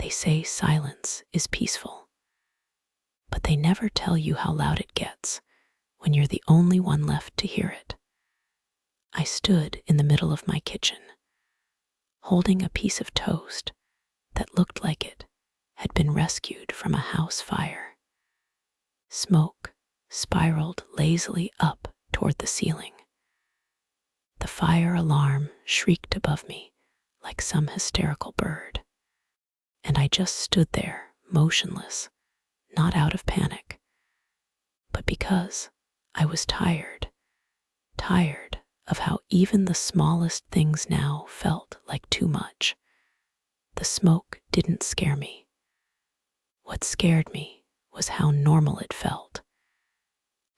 They say silence is peaceful, but they never tell you how loud it gets when you're the only one left to hear it. I stood in the middle of my kitchen, holding a piece of toast that looked like it had been rescued from a house fire. Smoke spiraled lazily up toward the ceiling. The fire alarm shrieked above me like some hysterical bird, and I just stood there, motionless, not out of panic, but because I was tired of how even the smallest things now felt like too much. The smoke didn't scare me. What scared me was how normal it felt,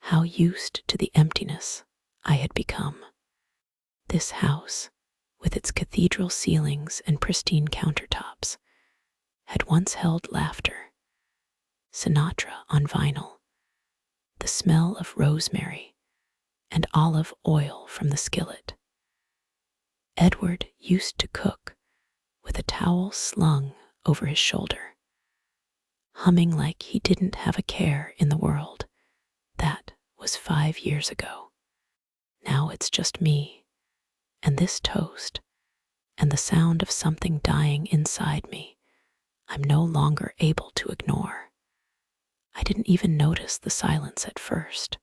how used to the emptiness I had become. This house, with its cathedral ceilings and pristine countertops, had once held laughter, Sinatra on vinyl, the smell of rosemary, and olive oil from the skillet. Edward used to cook with a towel slung over his shoulder, humming like he didn't have a care in the world. That was 5 years ago. Now it's just me, and this toast, and the sound of something dying inside me I'm no longer able to ignore. I didn't even notice the silence at first.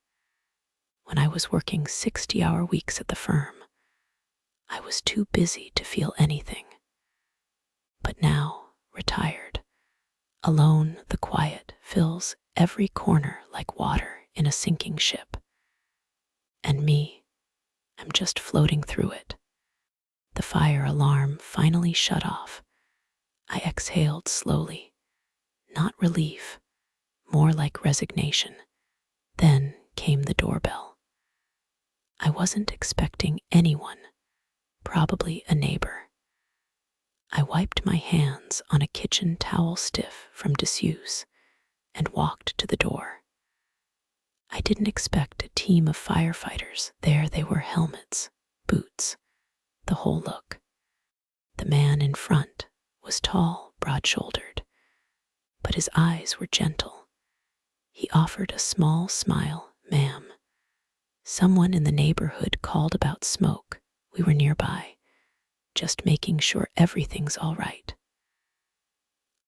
When I was working 60-hour weeks at the firm, I was too busy to feel anything. But now, retired, alone, the quiet fills every corner like water in a sinking ship. And me, I'm just floating through it. The fire alarm finally shut off. I exhaled slowly, not relief, more like resignation. Then came the doorbell. I wasn't expecting anyone, probably a neighbor. I wiped my hands on a kitchen towel stiff from disuse and walked to the door. I didn't expect a team of firefighters. There they were, helmets, boots, the whole look. The man in front was tall, broad-shouldered, but his eyes were gentle. He offered a small smile. "Ma'am, someone in the neighborhood called about smoke. We were nearby, just making sure everything's all right."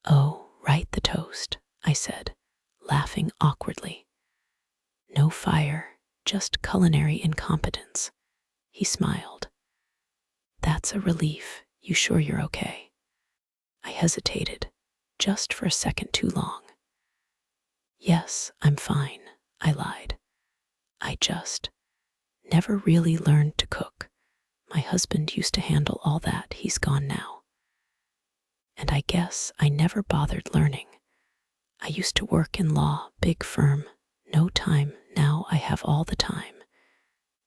"Oh, right, the toast," I said, laughing awkwardly. "No fire, just culinary incompetence." He smiled. "That's a relief. You sure you're okay?" I hesitated, just for a second too long. "Yes, I'm fine," I lied. "I just never really learned to cook. My husband used to handle all that. He's gone now. And I guess I never bothered learning. I used to work in law, big firm, no time. Now I have all the time,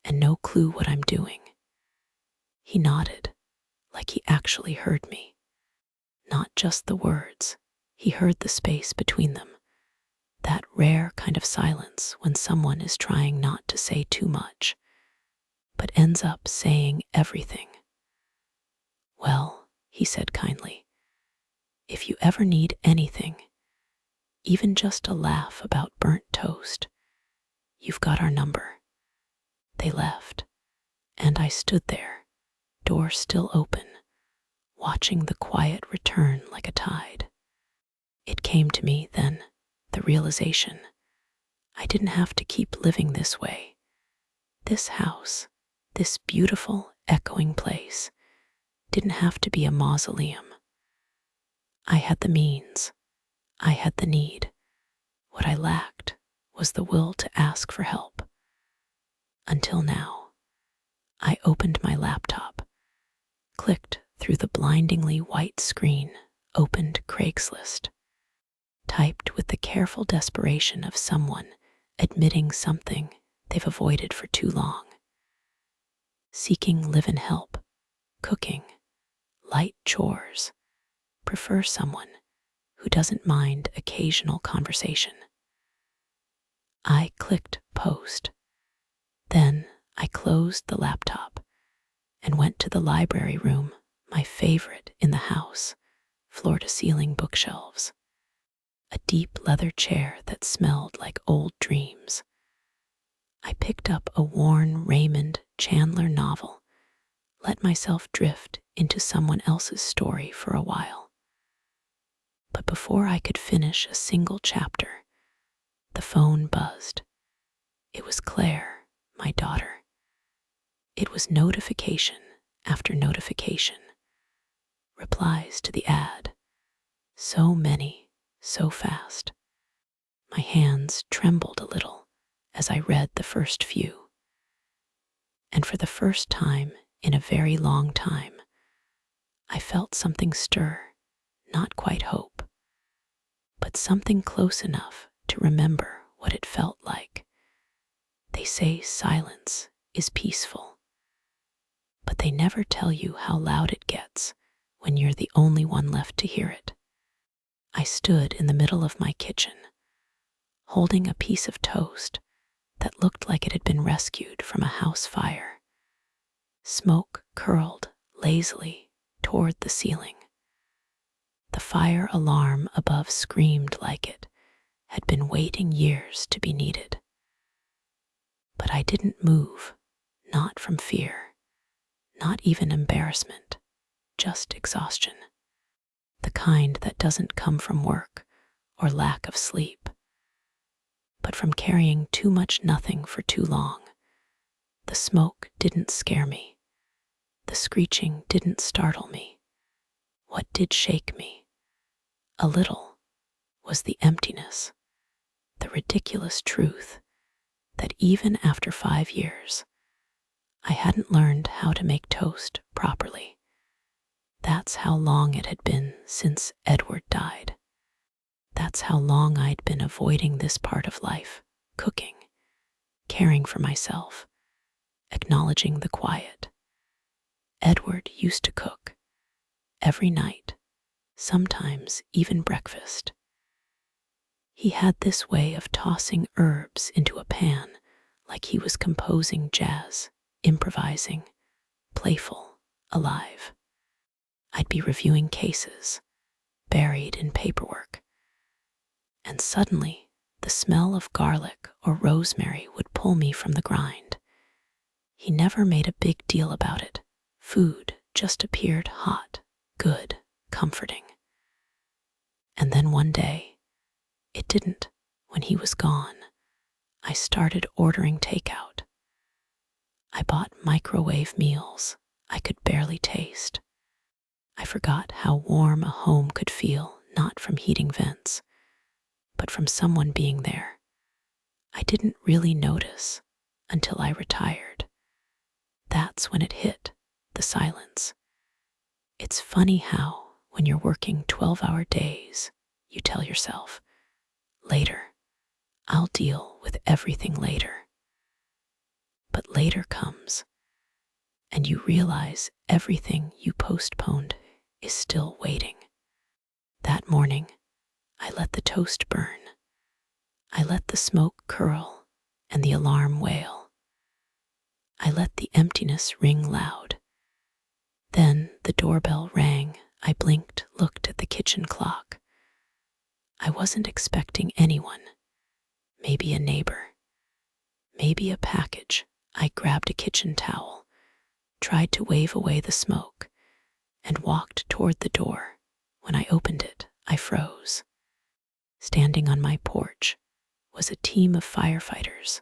and no clue what I'm doing." He nodded, like he actually heard me. Not just the words, he heard the space between them. That rare kind of silence when someone is trying not to say too much, but ends up saying everything. "Well," he said kindly, "if you ever need anything, even just a laugh about burnt toast, you've got our number." They left, and I stood there, door still open, watching the quiet return like a tide. It came to me then, the realization. I didn't have to keep living this way. This house, this beautiful, echoing place, didn't have to be a mausoleum. I had the means. I had the need. What I lacked was the will to ask for help. Until now, I opened my laptop, clicked through the blindingly white screen, opened Craigslist, typed with the careful desperation of someone admitting something they've avoided for too long. Seeking live-in help, cooking, light chores, prefer someone who doesn't mind occasional conversation. I clicked post. Then I closed the laptop and went to the library room, my favorite in the house, floor-to-ceiling bookshelves, a deep leather chair that smelled like old dreams. I picked up a worn Raymond Chandler novel, let myself drift into someone else's story for a while. But before I could finish a single chapter, the phone buzzed. It was Claire, my daughter. It was notification after notification, replies to the ad. So many, so fast. My hands trembled a little as I read the first few. And for the first time in a very long time, I felt something stir, not quite hope, but something close enough to remember what it felt like. They say silence is peaceful, but they never tell you how loud it gets when you're the only one left to hear it. I stood in the middle of my kitchen, holding a piece of toast that looked like it had been rescued from a house fire. Smoke curled lazily toward the ceiling. The fire alarm above screamed like it had been waiting years to be needed. But I didn't move, not from fear, not even embarrassment, just exhaustion. The kind that doesn't come from work or lack of sleep, but from carrying too much nothing for too long. The smoke didn't scare me. The screeching didn't startle me. What did shake me, a little, was the emptiness, the ridiculous truth that even after 5 years, I hadn't learned how to make toast properly. That's how long it had been since Edward died. That's how long I'd been avoiding this part of life, cooking, caring for myself, acknowledging the quiet. Edward used to cook every night, sometimes even breakfast. He had this way of tossing herbs into a pan like he was composing jazz, improvising, playful, alive. I'd be reviewing cases, buried in paperwork, and suddenly the smell of garlic or rosemary would pull me from the grind. He never made a big deal about it. Food just appeared hot, good, comforting. And then one day, it didn't. When he was gone, I started ordering takeout. I bought microwave meals I could barely taste. I forgot how warm a home could feel, not from heating vents, but from someone being there. I didn't really notice until I retired. That's when it hit, the silence. It's funny how, when you're working 12-hour days, you tell yourself, later, I'll deal with everything later. But later comes, and you realize everything you postponed is still waiting. That morning, I let the toast burn. I let the smoke curl and the alarm wail. I let the emptiness ring loud. Then the doorbell rang. I blinked, looked at the kitchen clock. I wasn't expecting anyone. Maybe a neighbor. Maybe a package. I grabbed a kitchen towel, tried to wave away the smoke, and walked toward the door. When I opened it, I froze. Standing on my porch was a team of firefighters,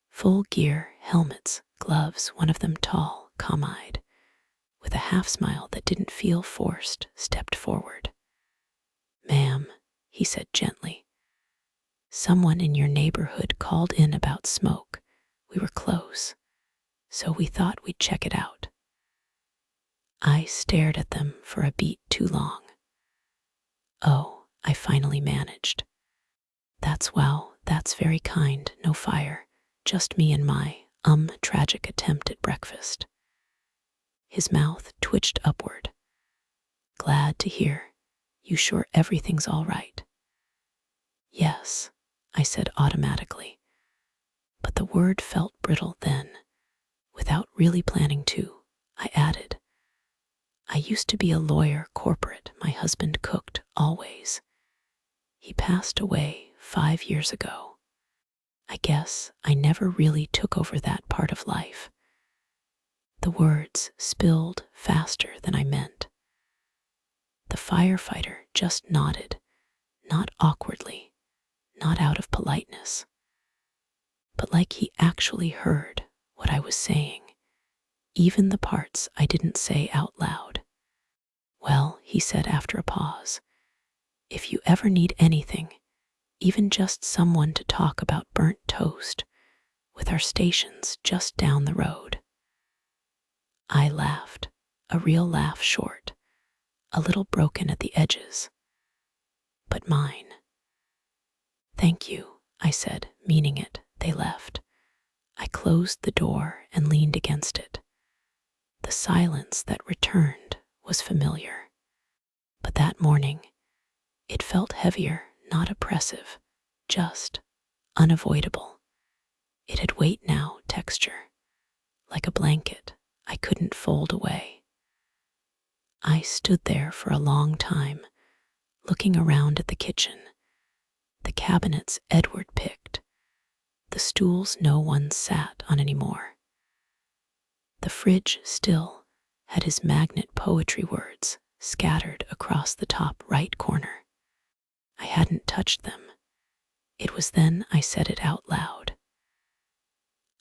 full gear, helmets, gloves, one of them tall, calm-eyed, with a half-smile that didn't feel forced, stepped forward. "Ma'am," he said gently, "someone in your neighborhood called in about smoke. We were close, so we thought we'd check it out." I stared at them for a beat too long. "Oh," I finally managed. That's very kind, no fire, just me and my, tragic attempt at breakfast." His mouth twitched upward. "Glad to hear. You sure everything's all right?" "Yes," I said automatically, but the word felt brittle then. Without really planning to, I added, I used to be a lawyer, corporate. My husband cooked, always. He passed away 5 years ago. I guess I never really took over that part of life. The words spilled faster than I meant. The firefighter just nodded, not awkwardly, not out of politeness, but like he actually heard what I was saying, even the parts I didn't say out loud. Well, he said after a pause, if you ever need anything, even just someone to talk about burnt toast, with our stations just down the road. I laughed, a real laugh, short, a little broken at the edges, but mine. Thank you, I said, meaning it. They left. I closed the door and leaned against it. The silence that returned was familiar. But that morning, it felt heavier, not oppressive, just unavoidable. It had weight now, texture, like a blanket I couldn't fold away. I stood there for a long time, looking around at the kitchen, the cabinets Edward picked, the stools no one sat on anymore. The fridge still had his magnet poetry words scattered across the top right corner. I hadn't touched them. It was then I said it out loud.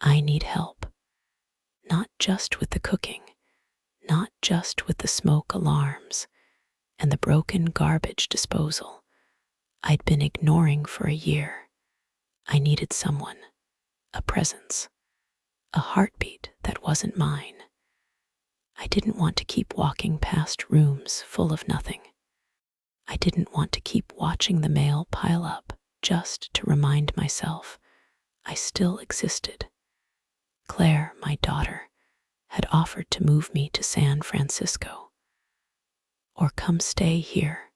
I need help. Not just with the cooking, not just with the smoke alarms and the broken garbage disposal I'd been ignoring for a year. I needed someone, a presence, a heartbeat that wasn't mine. I didn't want to keep walking past rooms full of nothing. I didn't want to keep watching the mail pile up just to remind myself I still existed. Claire, my daughter, had offered to move me to San Francisco, or come stay here.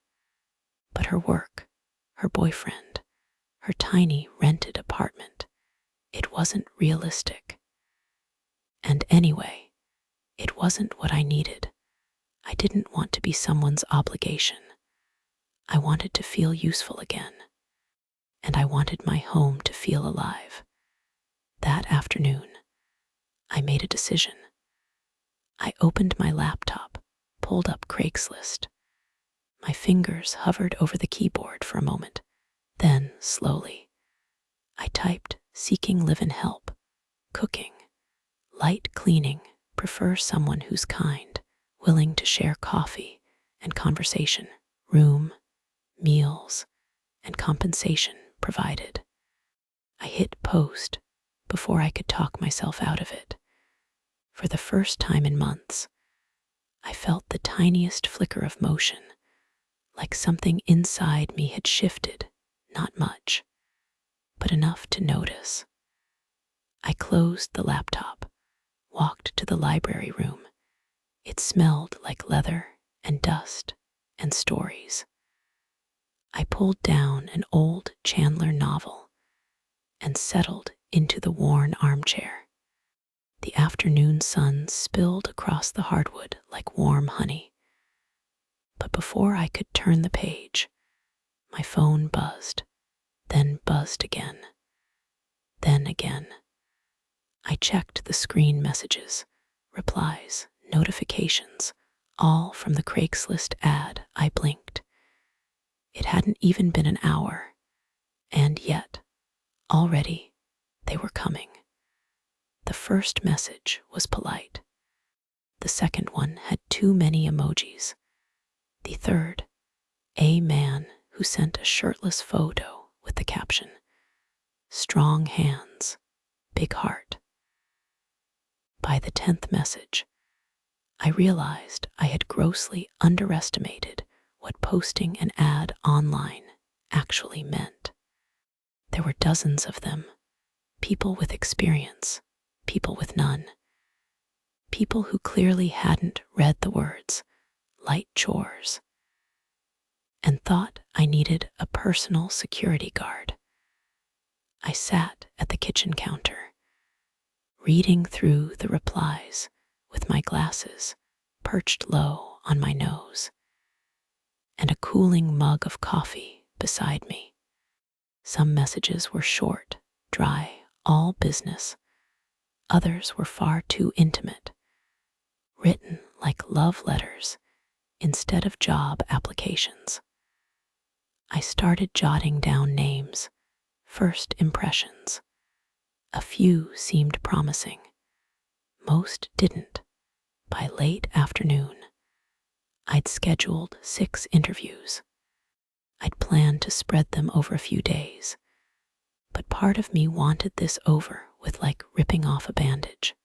But her work, her boyfriend, her tiny rented apartment, it wasn't realistic. And anyway, it wasn't what I needed. I didn't want to be someone's obligation. I wanted to feel useful again. And I wanted my home to feel alive. That afternoon, I made a decision. I opened my laptop, pulled up Craigslist. My fingers hovered over the keyboard for a moment. Then, slowly, I typed seeking live-in help, cooking, light cleaning, prefer someone who's kind, willing to share coffee and conversation, room, meals, and compensation provided. I hit post before I could talk myself out of it. For the first time in months, I felt the tiniest flicker of motion, like something inside me had shifted, not much, but enough to notice. I closed the laptop, walked to the library room. It smelled like leather and dust and stories. I pulled down an old Chandler novel and settled into the worn armchair. The afternoon sun spilled across the hardwood like warm honey. But before I could turn the page, my phone buzzed, then buzzed again, then again. I checked the screen messages, replies, notifications, all from the Craigslist ad. I blinked. It hadn't even been an hour, and yet, already, they were coming. The first message was polite. The second one had too many emojis. The third, a man who sent a shirtless photo with the caption, strong hands, big heart. By the 10th message, I realized I had grossly underestimated what posting an ad online actually meant. There were dozens of them, people with experience, people with none, people who clearly hadn't read the words, light chores, and thought I needed a personal security guard. I sat at the kitchen counter, reading through the replies with my glasses perched low on my nose, and a cooling mug of coffee beside me. Some messages were short, dry, all business. Others were far too intimate, written like love letters instead of job applications. I started jotting down names, first impressions. A few seemed promising. Most didn't. By late afternoon, I'd scheduled 6 interviews. I'd planned to spread them over a few days, but part of me wanted this over with like ripping off a bandage.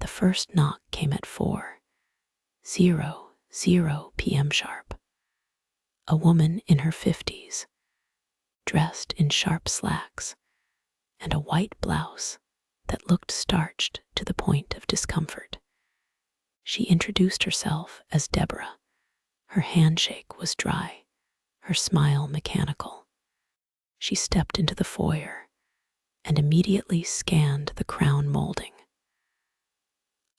The first knock came at 4:00 p.m. sharp. A woman in her 50s, dressed in sharp slacks and a white blouse that looked starched to the point of discomfort. She introduced herself as Deborah. Her handshake was dry, her smile mechanical. She stepped into the foyer and immediately scanned the crown molding.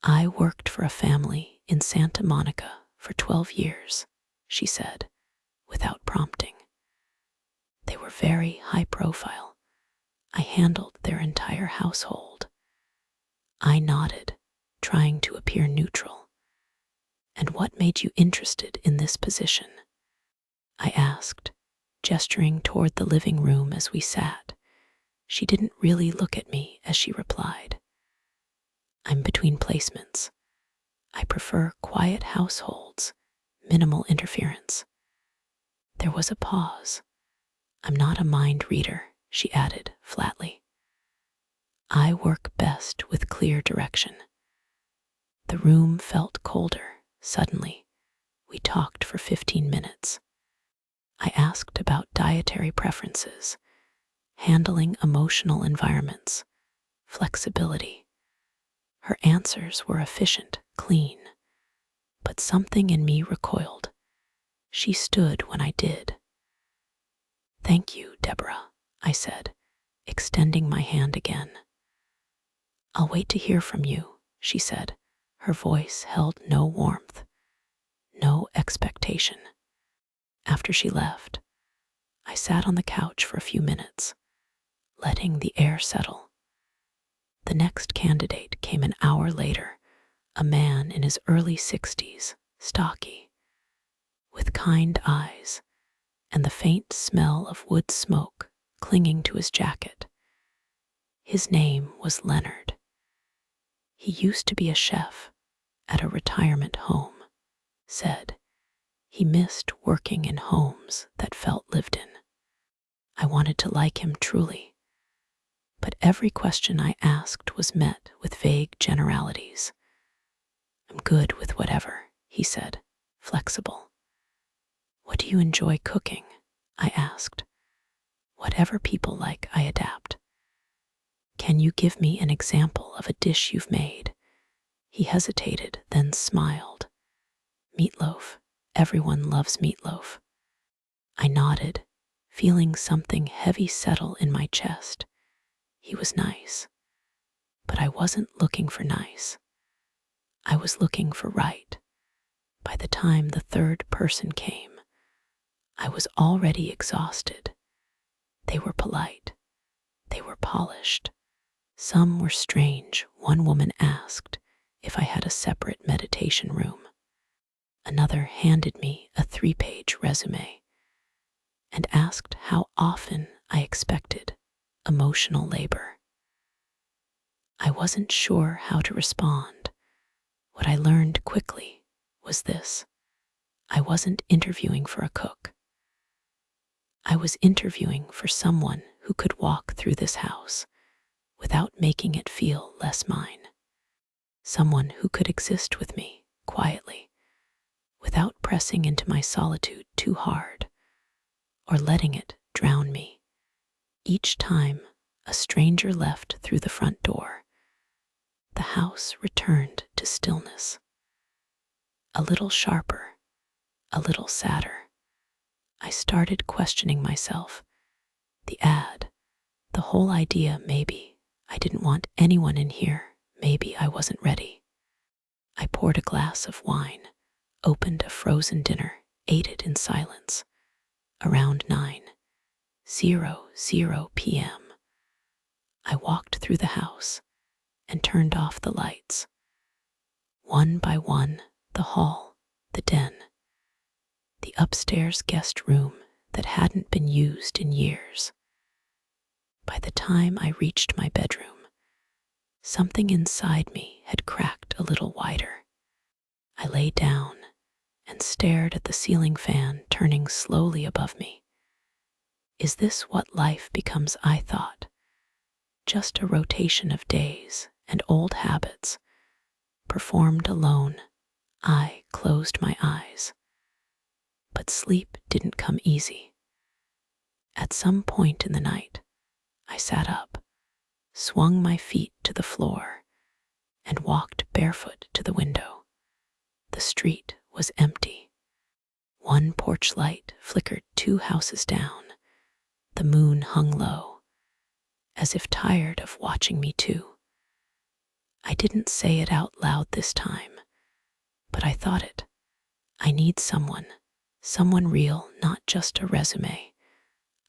"I worked for a family in Santa Monica for 12 years, she said, without prompting. They were very high profile. I handled their entire household. I nodded, trying to appear neutral. "And what made you interested in this position?" I asked, gesturing toward the living room as we sat. She didn't really look at me as she replied. "I'm between placements. I prefer quiet households, minimal interference." There was a pause. "I'm not a mind reader," she added flatly. "I work best with clear direction." The room felt colder. Suddenly, we talked for 15 minutes. I asked about dietary preferences, handling emotional environments, flexibility. Her answers were efficient, clean, but something in me recoiled. She stood when I did. "Thank you, Deborah," I said, extending my hand again. "I'll wait to hear from you," she said. Her voice held no warmth, no expectation. After she left, I sat on the couch for a few minutes, letting the air settle. The next candidate came an hour later, a man in his early 60s, stocky, with kind eyes and the faint smell of wood smoke clinging to his jacket. His name was Leonard. He used to be a chef at a retirement home, said he missed working in homes that felt lived in. I wanted to like him truly, but every question I asked was met with vague generalities. "I'm good with whatever," he said, flexible. "What do you enjoy cooking?" I asked. "Whatever people like, I adapt." "Can you give me an example of a dish you've made?" He hesitated, then smiled. "Meatloaf. Everyone loves meatloaf." I nodded, feeling something heavy settle in my chest. He was nice, but I wasn't looking for nice. I was looking for right. By the time the third person came, I was already exhausted. They were polite. They were polished. Some were strange. One woman asked if I had a separate meditation room. Another handed me a 3-page resume and asked how often I expected emotional labor. I wasn't sure how to respond. What I learned quickly was this: I wasn't interviewing for a cook. I was interviewing for someone who could walk through this house without making it feel less mine. Someone who could exist with me quietly, without pressing into my solitude too hard or letting it drown me. Each time a stranger left through the front door, the house returned to stillness. A little sharper, a little sadder. I started questioning myself. The ad, the whole idea. Maybe I didn't want anyone in here. Maybe I wasn't ready. I poured a glass of wine, opened a frozen dinner, ate it in silence. Around 9:00 p.m., I walked through the house and turned off the lights. One by one, the hall, the den, the upstairs guest room that hadn't been used in years. By the time I reached my bedroom, something inside me had cracked a little wider. I lay down and stared at the ceiling fan turning slowly above me. Is this what life becomes, I thought? Just a rotation of days and old habits, performed alone. I closed my eyes. But sleep didn't come easy. At some point in the night, I sat up, swung my feet to the floor, and walked barefoot to the window. The street was empty. One porch light flickered 2 houses down. The moon hung low, as if tired of watching me too. I didn't say it out loud this time, but I thought it. I need someone real, not just a resume.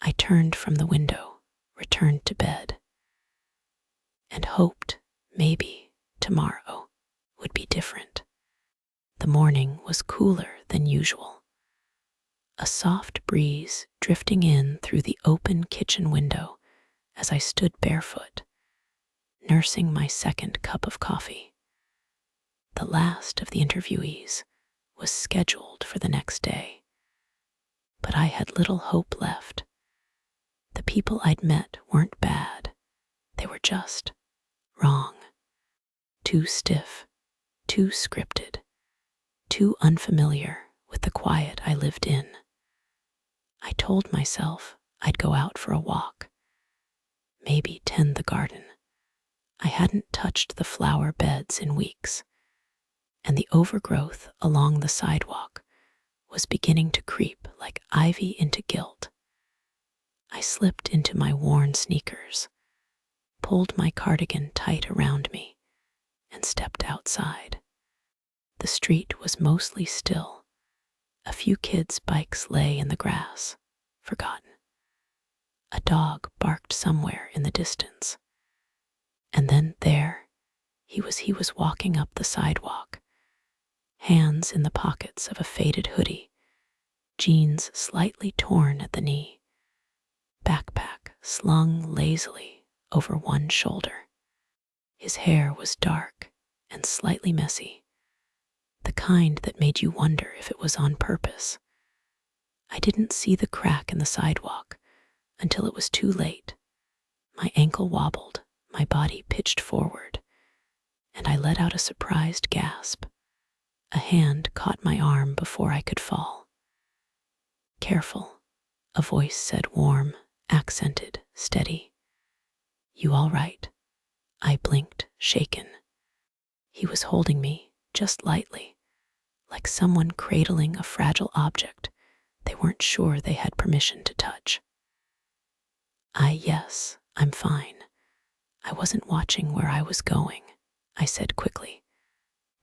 I turned from the window, returned to bed, and hoped maybe tomorrow would be different. The morning was cooler than usual. A soft breeze drifting in through the open kitchen window as I stood barefoot, nursing my second cup of coffee. The last of the interviewees was scheduled for the next day, but I had little hope left. The people I'd met weren't bad. They were just wrong. Too stiff, too scripted, too unfamiliar with the quiet I lived in. I told myself I'd go out for a walk, maybe tend the garden. I hadn't touched the flower beds in weeks, and the overgrowth along the sidewalk was beginning to creep like ivy into guilt. I slipped into my worn sneakers, pulled my cardigan tight around me, and stepped outside. The street was mostly still. A few kids' bikes lay in the grass, forgotten. A dog barked somewhere in the distance. And then there, he was walking up the sidewalk, hands in the pockets of a faded hoodie, jeans slightly torn at the knee, backpack slung lazily over one shoulder. His hair was dark and slightly messy, the kind that made you wonder if it was on purpose. I didn't see the crack in the sidewalk until it was too late. My ankle wobbled, my body pitched forward, and I let out a surprised gasp. A hand caught my arm before I could fall. "Careful," a voice said, warm, accented, steady. "You all right?" I blinked, shaken. He was holding me, just lightly, like someone cradling a fragile object they weren't sure they had permission to touch. Yes, I'm fine. I wasn't watching where I was going," I said quickly,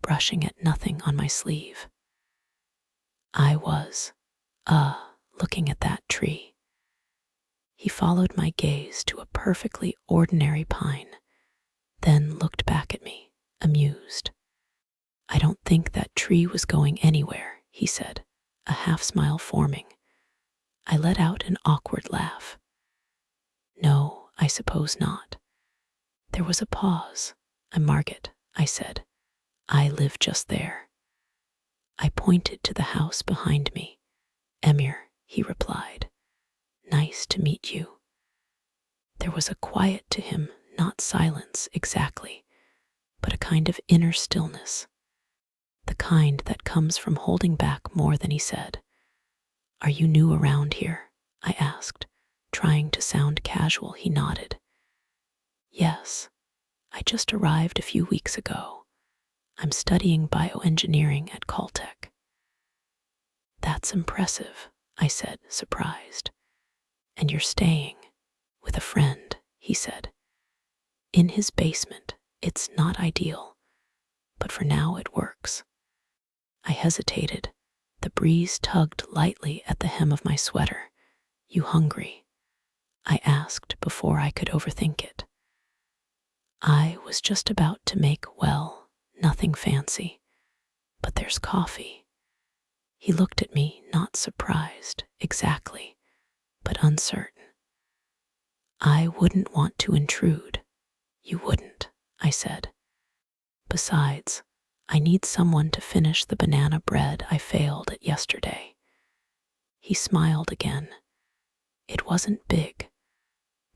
brushing at nothing on my sleeve. I was, looking at that tree. He followed my gaze to a perfectly ordinary pine, then looked back at me, amused. "I don't think that tree was going anywhere," he said, a half smile forming. I let out an awkward laugh. "No, I suppose not." There was a pause. "I'm Margot," I said. "I live just there." I pointed to the house behind me. "Emir," he replied. "Nice to meet you." There was a quiet to him, not silence exactly, but a kind of inner stillness. The kind that comes from holding back more than he said. "Are you new around here?" I asked, trying to sound casual. He nodded. "Yes, I just arrived a few weeks ago. I'm studying bioengineering at Caltech." "That's impressive," I said, surprised. "And you're staying with a friend," he said. "In his basement. It's not ideal, but for now it works." I hesitated. The breeze tugged lightly at the hem of my sweater. You hungry? I asked before I could overthink it. I was just about to make, well, nothing fancy. But there's coffee. He looked at me, not surprised, exactly, but uncertain. I wouldn't want to intrude. You wouldn't, I said. Besides, I need someone to finish the banana bread I failed at yesterday. He smiled again. It wasn't big,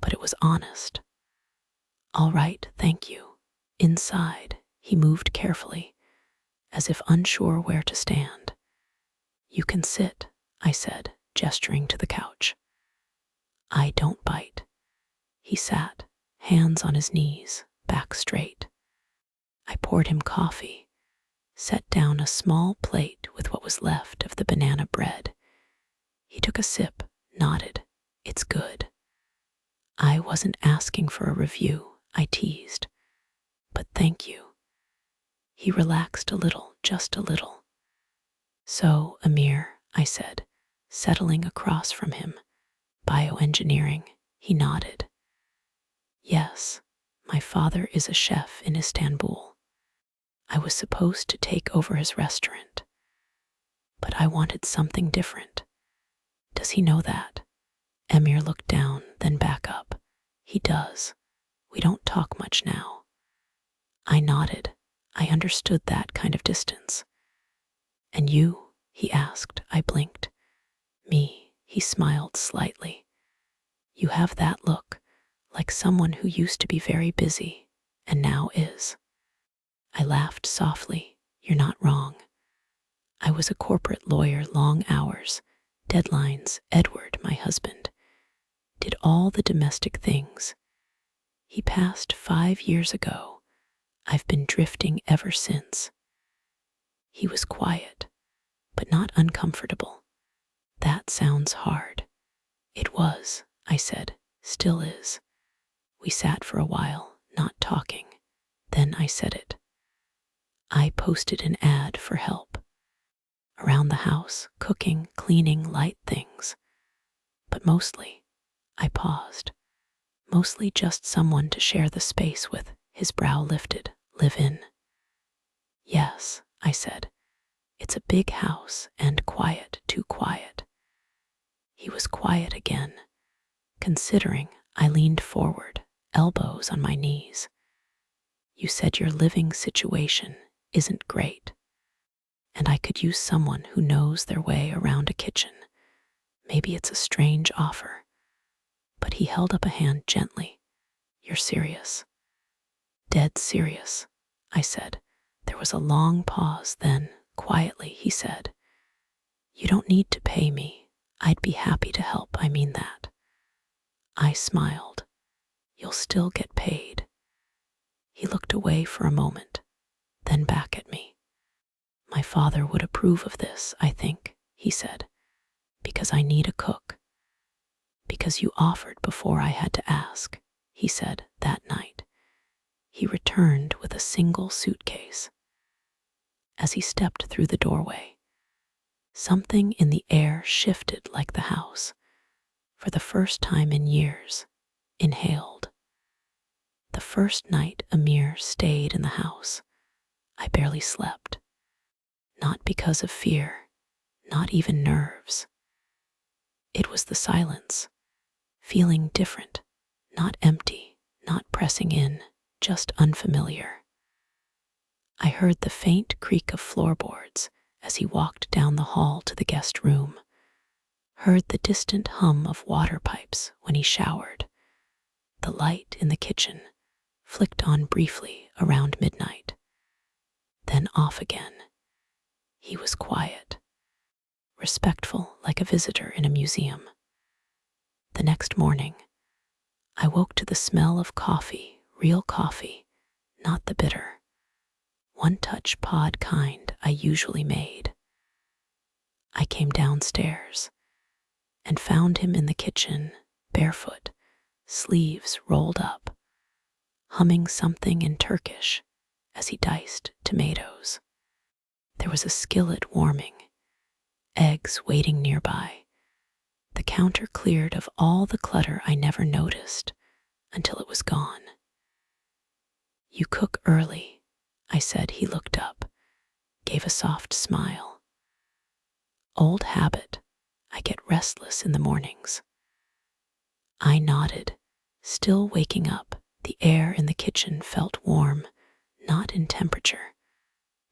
but it was honest. All right, thank you. Inside, he moved carefully, as if unsure where to stand. You can sit, I said, gesturing to the couch. I don't bite. He sat, hands on his knees, back straight. I poured him coffee, set down a small plate with what was left of the banana bread. He took a sip, nodded. It's good. I wasn't asking for a review, I teased. But thank you. He relaxed a little, just a little. So, Emir, I said, settling across from him. Bioengineering, he nodded. Yes, my father is a chef in Istanbul. I was supposed to take over his restaurant. But I wanted something different. Does he know that? Emir looked down, then back up. He does. We don't talk much now. I nodded. I understood that kind of distance. And you? He asked. I blinked. Me, he smiled slightly. You have that look, like someone who used to be very busy, and now is. I laughed softly. You're not wrong. I was a corporate lawyer, long hours, deadlines. Edward, my husband, did all the domestic things. He passed 5 years ago. I've been drifting ever since. He was quiet, but not uncomfortable. That sounds hard. It was, I said, still is. We sat for a while, not talking. Then I said it. I posted an ad for help. Around the house, cooking, cleaning, light things. But mostly, I paused. Mostly just someone to share the space with. His brow lifted. Live in. Yes, I said. It's a big house and quiet, too quiet. He was quiet again. Considering, I leaned forward, elbows on my knees. You said your living situation isn't great, and I could use someone who knows their way around a kitchen. Maybe it's a strange offer, but he held up a hand gently. You're serious? Dead serious, I said. There was a long pause, then, quietly, he said, You don't need to pay me. I'd be happy to help, I mean that. I smiled. You'll still get paid. He looked away for a moment, then back at me. My father would approve of this, I think, he said, because I need a cook. Because you offered before I had to ask, he said that night. He returned with a single suitcase. As he stepped through the doorway, something in the air shifted like the house. For the first time in years, inhaled. The first night Emir stayed in the house, I barely slept. Not because of fear, not even nerves. It was the silence, feeling different, not empty, not pressing in, just unfamiliar. I heard the faint creak of floorboards as he walked down the hall to the guest room, heard the distant hum of water pipes when he showered. The light in the kitchen flicked on briefly around midnight, then off again. He was quiet, respectful like a visitor in a museum. The next morning, I woke to the smell of coffee, real coffee, not the bitter, one-touch pod kind I usually made. I came downstairs and found him in the kitchen, barefoot, sleeves rolled up, humming something in Turkish as he diced tomatoes. There was a skillet warming, eggs waiting nearby. The counter cleared of all the clutter I never noticed until it was gone. "You cook early," I said. He looked up, gave a soft smile. "Old habit. I get restless in the mornings." I nodded, still waking up. The air in the kitchen felt warm, not in temperature,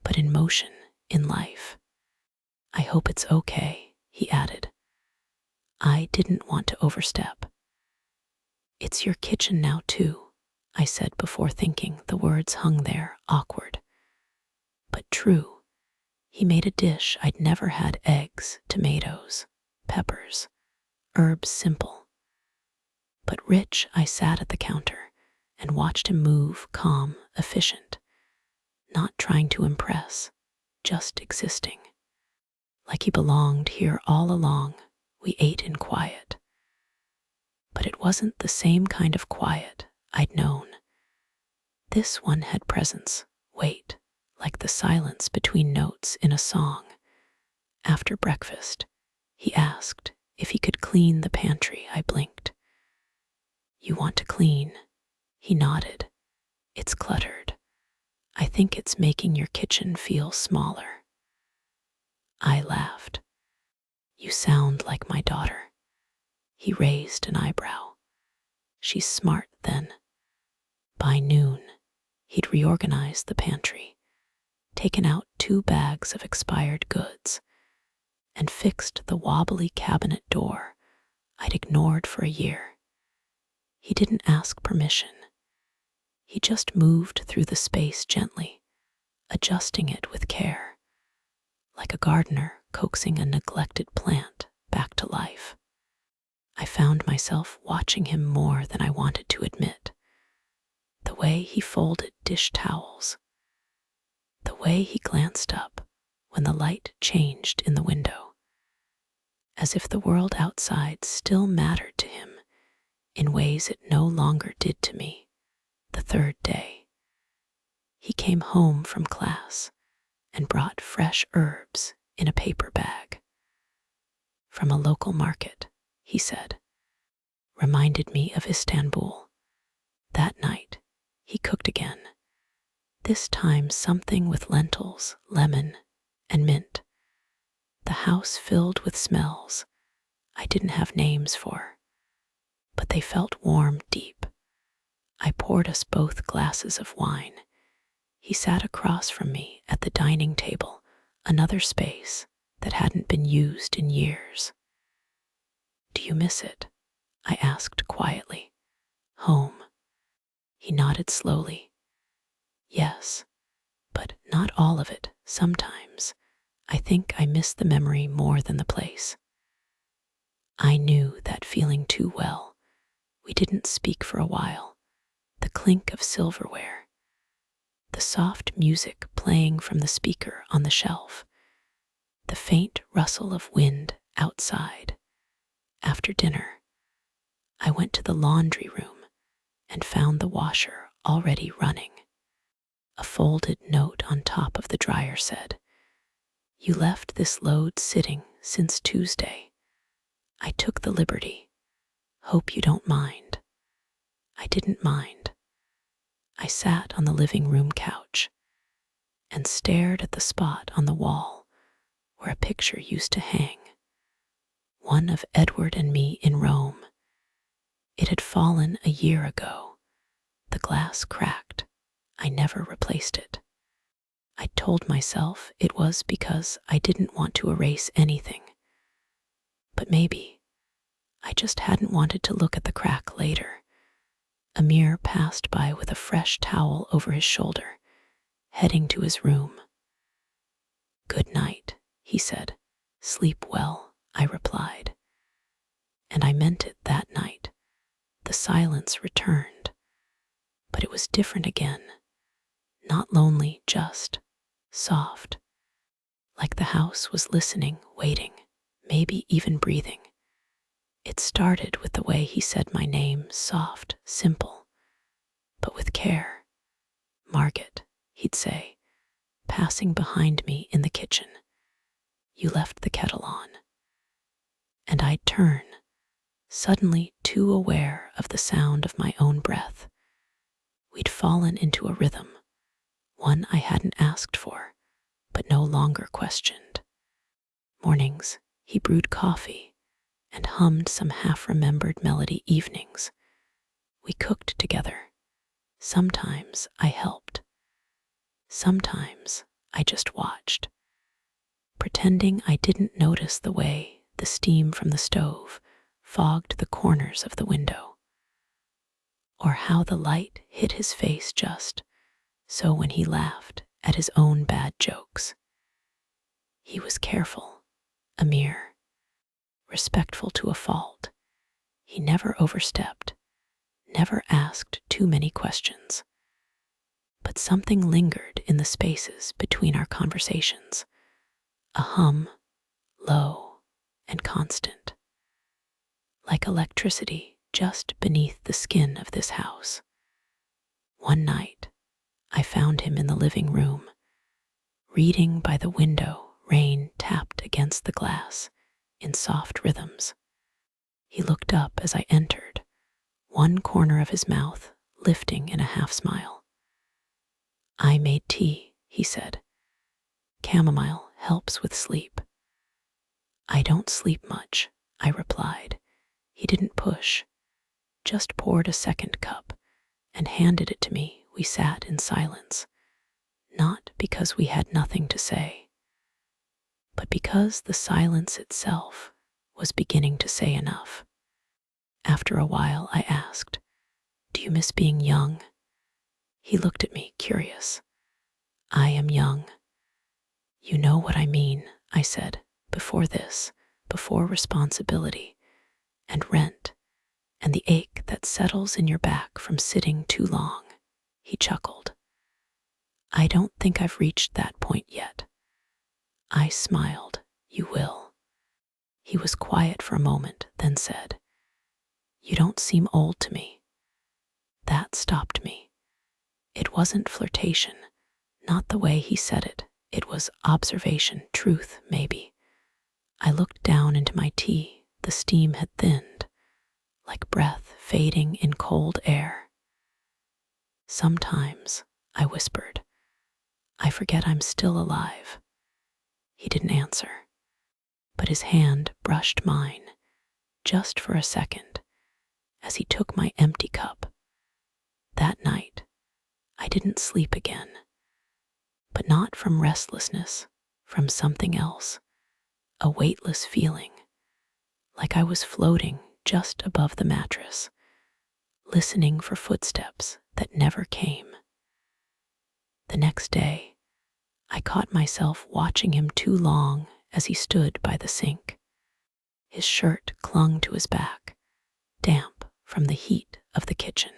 but in motion, in life. "I hope it's okay," he added. I didn't want to overstep. "It's your kitchen now, too," I said before thinking. The words hung there, awkward, but true. He made a dish I'd never had: eggs, tomatoes, peppers, herbs, simple but rich. I sat at the counter and watched him move, calm, efficient, not trying to impress, just existing. Like he belonged here all along. We ate in quiet. But it wasn't the same kind of quiet I'd known. This one had presence, weight, like the silence between notes in a song. After breakfast, he asked if he could clean the pantry. I blinked. "You want to clean?" He nodded. "It's cluttered. I think it's making your kitchen feel smaller." I laughed. "You sound like my daughter." He raised an eyebrow. "She's smart then." By noon, he'd reorganized the pantry, taken out 2 bags of expired goods, and fixed the wobbly cabinet door I'd ignored for a year. He didn't ask permission. He just moved through the space gently, adjusting it with care, like a gardener coaxing a neglected plant back to life. I found myself watching him more than I wanted to admit. The way he folded dish towels, the way he glanced up when the light changed in the window, as if the world outside still mattered to him in ways it no longer did to me. The 3rd day, he came home from class and brought fresh herbs in a paper bag. "From a local market," he said. Reminded me of Istanbul. That night, he cooked again. This time something with lentils, lemon, and mint. The house filled with smells I didn't have names for, but they felt warm, deep. I poured us both glasses of wine. He sat across from me at the dining table, another space that hadn't been used in years. "Do you miss it?" I asked quietly. "Home?" He nodded slowly. "Yes, but not all of it. Sometimes I think I miss the memory more than the place." I knew that feeling too well. We didn't speak for a while. The clink of silverware, the soft music playing from the speaker on the shelf, the faint rustle of wind outside. After dinner, I went to the laundry room and found the washer already running. A folded note on top of the dryer said, "You left this load sitting since Tuesday. I took the liberty. Hope you don't mind." I didn't mind. I sat on the living room couch and stared at the spot on the wall where a picture used to hang, one of Edward and me in Rome. It had fallen a year ago. The glass cracked. I never replaced it. I told myself it was because I didn't want to erase anything. But maybe I just hadn't wanted to look at the crack later. Emir passed by with a fresh towel over his shoulder, heading to his room. "Good night," he said. "Sleep well," I replied. And I meant it that night. The silence returned, but it was different again. Not lonely, just soft. Like the house was listening, waiting, maybe even breathing. It started with the way he said my name, soft, simple, but with care. "Margot," he'd say, passing behind me in the kitchen. You left the kettle on. And I'd turn, suddenly too aware of the sound of my own breath. We'd fallen into a rhythm, one I hadn't asked for, but no longer questioned. Mornings, he brewed coffee and hummed some half-remembered melody. Evenings, we cooked together. Sometimes I helped. Sometimes I just watched, pretending I didn't notice the way the steam from the stove fogged the corners of the window, or how the light hit his face just so when he laughed at his own bad jokes. He was careful, Emir, respectful to a fault. He never overstepped, never asked too many questions. But something lingered in the spaces between our conversations, a hum, low and constant, like electricity just beneath the skin of this house. One night, I found him in the living room, reading by the window. Rain tapped against the glass in soft rhythms. He looked up as I entered, one corner of his mouth lifting in a half-smile. "I made tea," he said. "Chamomile helps with sleep." "I don't sleep much," I replied. He didn't push, just poured a second cup and handed it to me. We sat in silence, not because we had nothing to say, but because the silence itself was beginning to say enough. After a while, I asked, "Do you miss being young?" He looked at me, curious. "I am young." "You know what I mean," I said. "Before this, before responsibility and rent and the ache that settles in your back from sitting too long." He chuckled. "I don't think I've reached that point yet." I smiled. "You will." He was quiet for a moment, then said, "You don't seem old to me." That stopped me. It wasn't flirtation, not the way he said it. It was observation, truth, maybe. I looked down into my tea. The steam had thinned, like breath fading in cold air. "Sometimes," I whispered, "I forget I'm still alive." He didn't answer, but his hand brushed mine, just for a second, as he took my empty cup. That night, I didn't sleep again, but not from restlessness, from something else, a weightless feeling, like I was floating just above the mattress, listening for footsteps that never came. The next day, I caught myself watching him too long as he stood by the sink. His shirt clung to his back, damp from the heat of the kitchen.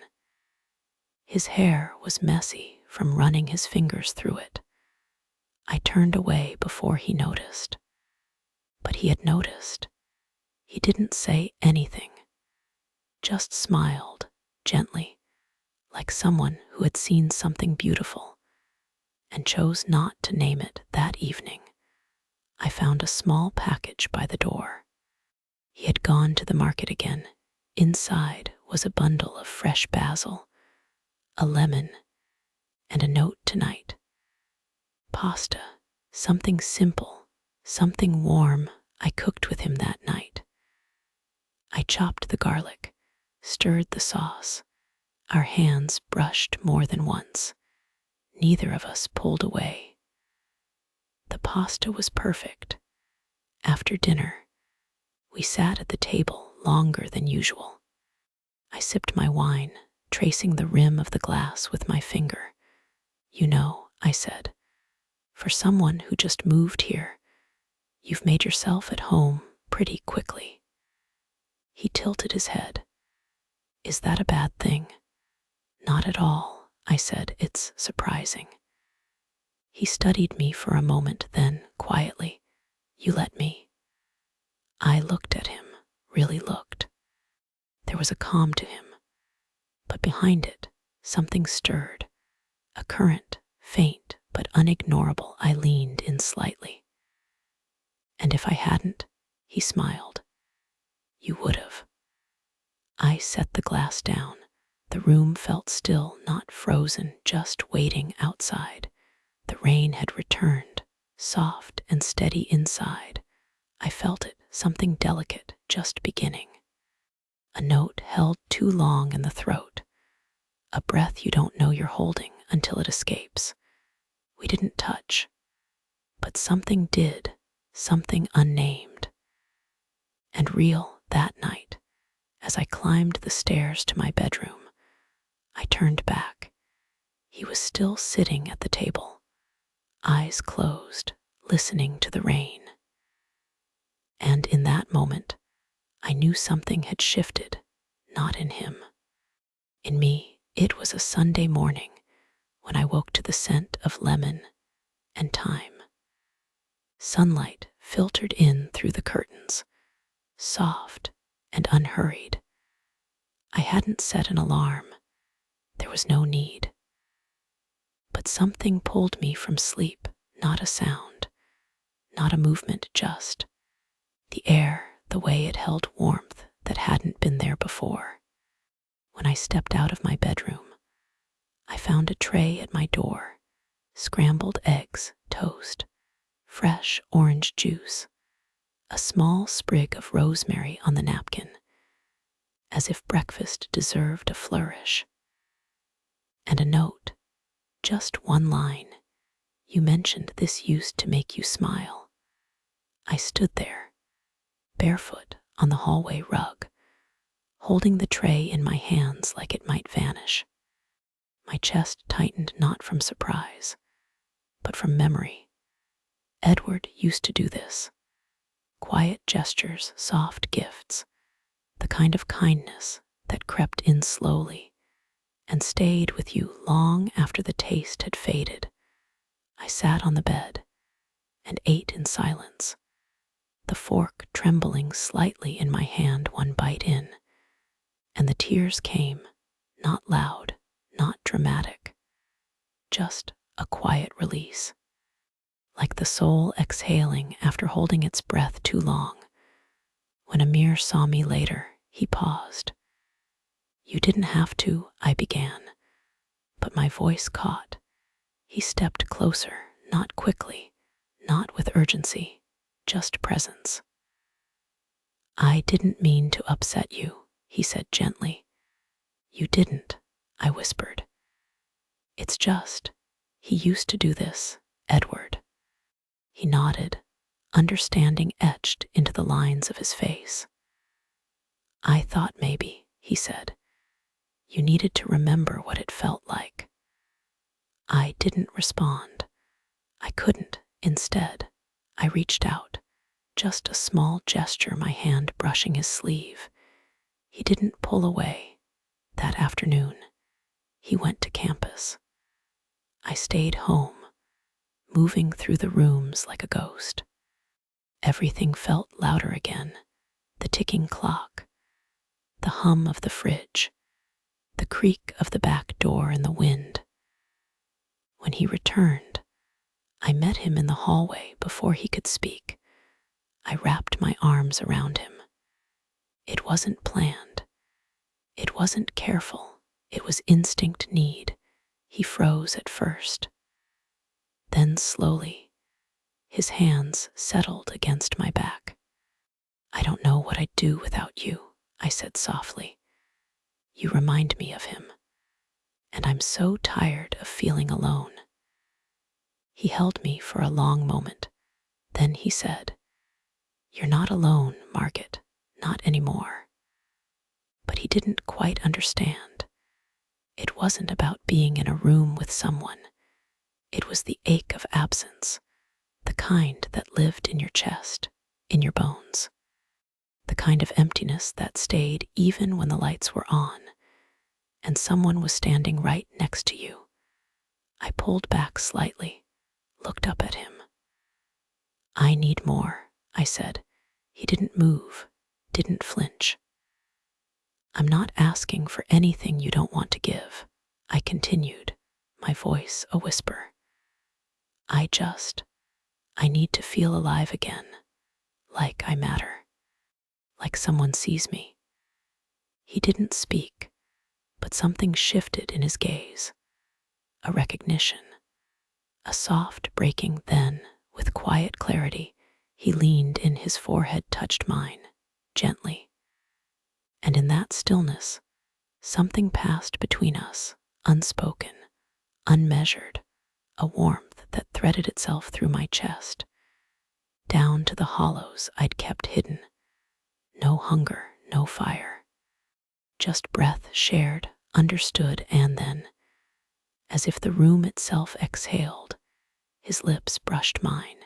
His hair was messy from running his fingers through it. I turned away before he noticed. But he had noticed. He didn't say anything, just smiled gently, like someone who had seen something beautiful and chose not to name it that evening. I found a small package by the door. He had gone to the market again. Inside was a bundle of fresh basil, a lemon, and a note tonight. Pasta, something simple, something warm I cooked with him that night. I chopped the garlic, stirred the sauce. Our hands brushed more than once. Neither of us pulled away. The pasta was perfect. After dinner, we sat at the table longer than usual. I sipped my wine, tracing the rim of the glass with my finger. "You know," I said, "for someone who just moved here, you've made yourself at home pretty quickly." He tilted his head. "Is that a bad thing?" "Not at all," I said. "It's surprising." He studied me for a moment, then, quietly, "You let me." I looked at him, really looked. There was a calm to him, but behind it, something stirred, a current, faint but unignorable. I leaned in slightly. And if I hadn't, he smiled, you would have. I set the glass down. The room felt still, not frozen, just waiting outside. The rain had returned, soft and steady inside. I felt it, something delicate, just beginning. A note held too long in the throat. A breath you don't know you're holding until it escapes. We didn't touch, but something did, something unnamed. And real that night, as I climbed the stairs to my bedroom, I turned back. He was still sitting at the table, eyes closed, listening to the rain. And in that moment, I knew something had shifted, not in him. In me, it was a Sunday morning when I woke to the scent of lemon and thyme. Sunlight filtered in through the curtains, soft and unhurried. I hadn't set an alarm. There was no need. But something pulled me from sleep, not a sound, not a movement, just the air, the way it held warmth that hadn't been there before. When I stepped out of my bedroom, I found a tray at my door, scrambled eggs, toast, fresh orange juice, a small sprig of rosemary on the napkin, as if breakfast deserved a flourish. And a note, just one line. You mentioned this used to make you smile. I stood there, barefoot on the hallway rug, holding the tray in my hands like it might vanish. My chest tightened not from surprise, but from memory. Edward used to do this. Quiet gestures, soft gifts, the kind of kindness that crept in slowly and stayed with you long after the taste had faded. I sat on the bed and ate in silence, the fork trembling slightly in my hand one bite in, and the tears came, not loud, not dramatic, just a quiet release, like the soul exhaling after holding its breath too long. When Emir saw me later, he paused. You didn't have to, I began, but my voice caught. He stepped closer, not quickly, not with urgency, just presence. I didn't mean to upset you, he said gently. You didn't, I whispered. It's just, he used to do this, Edward. He nodded, understanding etched into the lines of his face. I thought maybe, he said, you needed to remember what it felt like. I didn't respond. I couldn't. Instead, I reached out, just a small gesture, my hand brushing his sleeve. He didn't pull away. That afternoon, he went to campus. I stayed home, moving through the rooms like a ghost. Everything felt louder again, the ticking clock, the hum of the fridge, the creak of the back door in the wind. When he returned, I met him in the hallway before he could speak. I wrapped my arms around him. It wasn't planned. It wasn't careful. It was instinct need. He froze at first. Then slowly, his hands settled against my back. I don't know what I'd do without you, I said softly. You remind me of him, and I'm so tired of feeling alone. He held me for a long moment. Then he said, You're not alone, Margot, not anymore. But he didn't quite understand. It wasn't about being in a room with someone. It was the ache of absence, the kind that lived in your chest, in your bones. The kind of emptiness that stayed even when the lights were on, and someone was standing right next to you. I pulled back slightly, looked up at him. I need more, I said. He didn't move, didn't flinch. I'm not asking for anything you don't want to give, I continued, my voice a whisper. I need to feel alive again, like I matter, like someone sees me. He didn't speak, but something shifted in his gaze, a recognition, a soft breaking. Then, with quiet clarity, he leaned in, his forehead touched mine, gently. And in that stillness, something passed between us, unspoken, unmeasured, a warmth that threaded itself through my chest, down to the hollows I'd kept hidden. No hunger, no fire, just breath shared, understood, and then, as if the room itself exhaled, his lips brushed mine.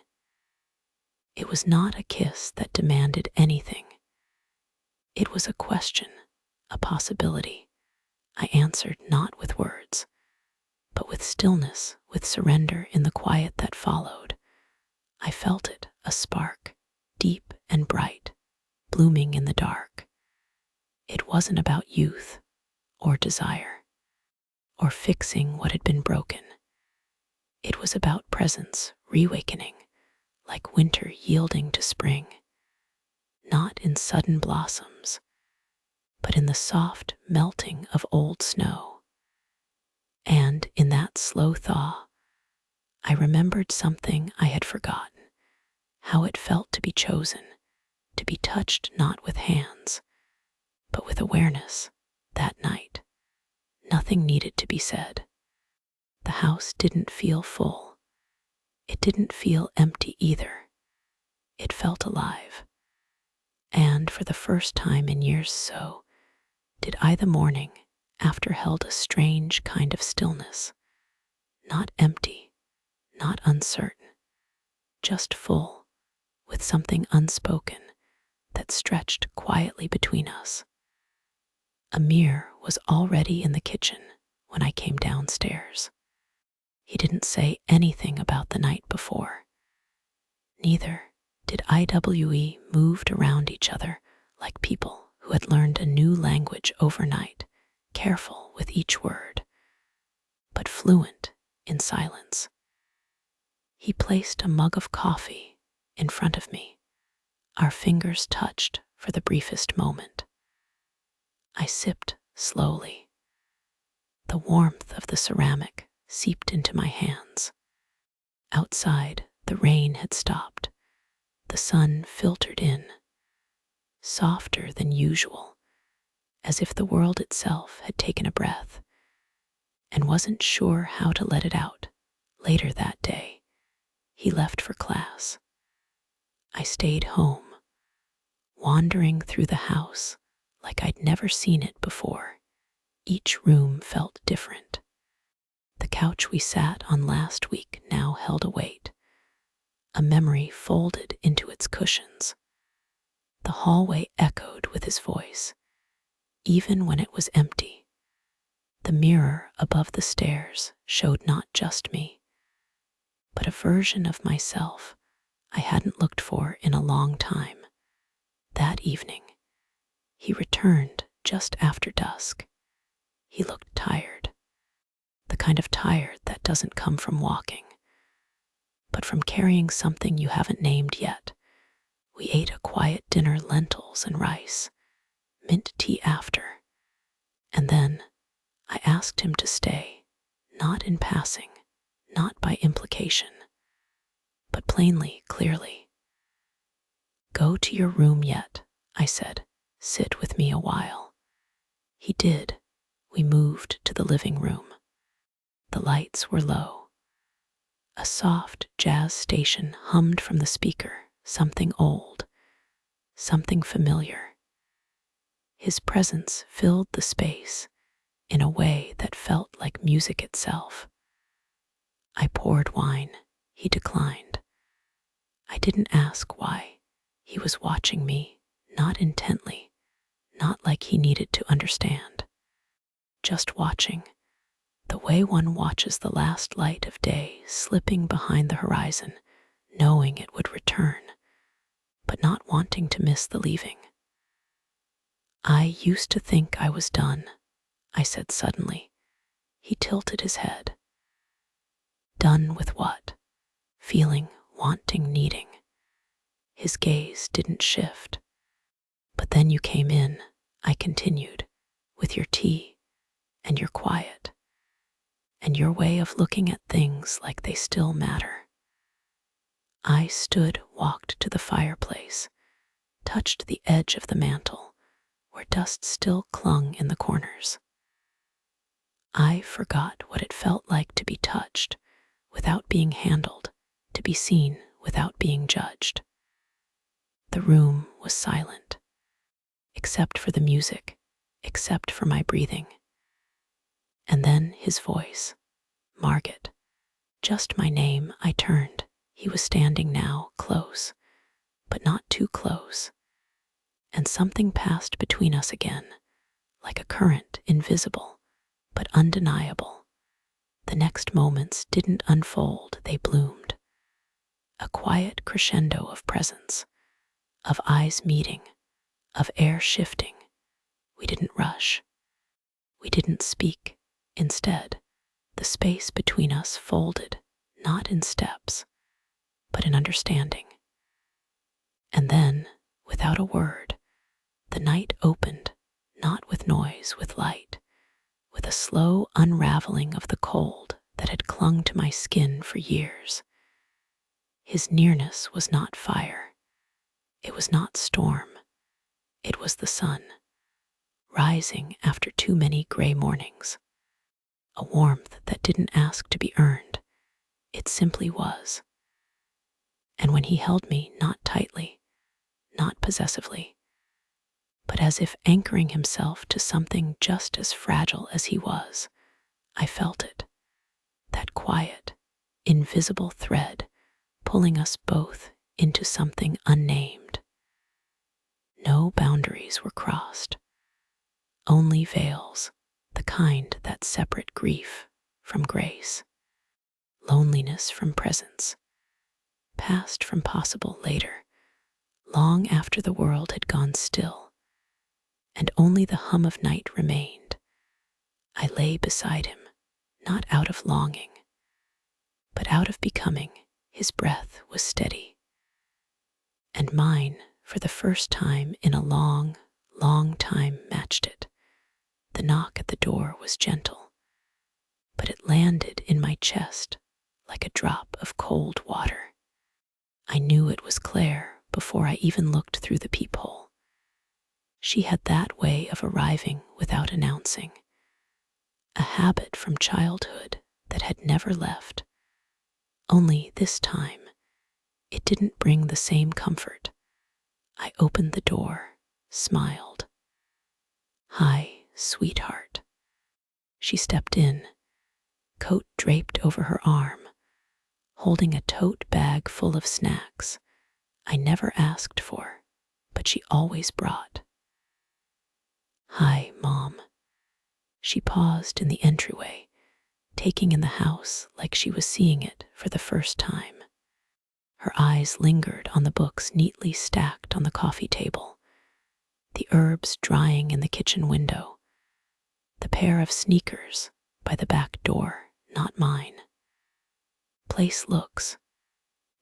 It was not a kiss that demanded anything. It was a question, a possibility. I answered not with words, but with stillness, with surrender. In the quiet that followed, I felt it, a spark, deep and bright, blooming in the dark. It wasn't about youth or desire or fixing what had been broken. It was about presence, reawakening, like winter yielding to spring, not in sudden blossoms, but in the soft melting of old snow. And in that slow thaw, I remembered something I had forgotten, how it felt to be chosen, to be touched not with hands, but with awareness. That night, nothing needed to be said. The house didn't feel full. It didn't feel empty either. It felt alive. And for the first time in years, so did I. The morning after held a strange kind of stillness, not empty, not uncertain, just full, with something unspoken that stretched quietly between us. Emir was already in the kitchen when I came downstairs. He didn't say anything about the night before. Neither did IWE. Moved around each other like people who had learned a new language overnight, careful with each word, but fluent in silence. He placed a mug of coffee in front of me. Our fingers touched for the briefest moment. I sipped slowly. The warmth of the ceramic seeped into my hands. Outside, the rain had stopped. The sun filtered in, softer than usual, as if the world itself had taken a breath and wasn't sure how to let it out. Later that day, he left for class. I stayed home, wandering through the house like I'd never seen it before. Each room felt different. The couch we sat on last week now held a weight, a memory folded into its cushions. The hallway echoed with his voice, even when it was empty. The mirror above the stairs showed not just me, but a version of myself I hadn't looked for in a long time. That evening, he returned just after dusk. He looked tired, the kind of tired that doesn't come from walking, but from carrying something you haven't named yet. We ate a quiet dinner, lentils and rice, mint tea after, and then I asked him to stay, not in passing, not by implication, but plainly, clearly. "Go to your room yet," I said. "Sit with me a while." He did. We moved to the living room. The lights were low. A soft jazz station hummed from the speaker, something old, something familiar. His presence filled the space in a way that felt like music itself. I poured wine. He declined. I didn't ask why. He was watching me, not intently, not like he needed to understand. Just watching, the way one watches the last light of day slipping behind the horizon, knowing it would return, but not wanting to miss the leaving. "I used to think I was done," I said suddenly. He tilted his head. "Done with what?" feeling, wanting, needing. His gaze didn't shift. But then you came in, I continued, with your tea and your quiet and your way of looking at things like they still matter. I stood, walked to the fireplace, touched the edge of the mantel where dust still clung in the corners. I forgot what it felt like to be touched without being handled, to be seen without being judged. The room was silent, except for the music, except for my breathing. And then his voice, Margot, just my name. I turned. He was standing now, close, but not too close. And something passed between us again, like a current, invisible, but undeniable. The next moments didn't unfold, they bloomed. A quiet crescendo of presence, of eyes meeting, of air shifting. We didn't rush. We didn't speak. Instead, the space between us folded, not in steps, but in understanding. And then, without a word, the night opened, not with noise, with light, with a slow unraveling of the cold that had clung to my skin for years. His nearness was not fire. It was not storm. It was the sun, rising after too many gray mornings. A warmth that didn't ask to be earned. It simply was. And when he held me, not tightly, not possessively, but as if anchoring himself to something just as fragile as he was, I felt it. That quiet, invisible thread pulling us both into something unnamed. No boundaries were crossed, only veils, the kind that separate grief from grace, loneliness from presence, past from possible later, long after the world had gone still, and only the hum of night remained. I lay beside him, not out of longing, but out of becoming. His breath was steady, and mine, for the first time in a long, long time, matched it. The knock at the door was gentle, but it landed in my chest like a drop of cold water. I knew it was Claire before I even looked through the peephole. She had that way of arriving without announcing, a habit from childhood that had never left. Only this time, it didn't bring the same comfort. I opened the door, smiled. "Hi, sweetheart." She stepped in, coat draped over her arm, holding a tote bag full of snacks I never asked for, but she always brought. "Hi, Mom." She paused in the entryway, taking in the house like she was seeing it for the first time. Her eyes lingered on the books neatly stacked on the coffee table, the herbs drying in the kitchen window, the pair of sneakers by the back door, not mine. "Place looks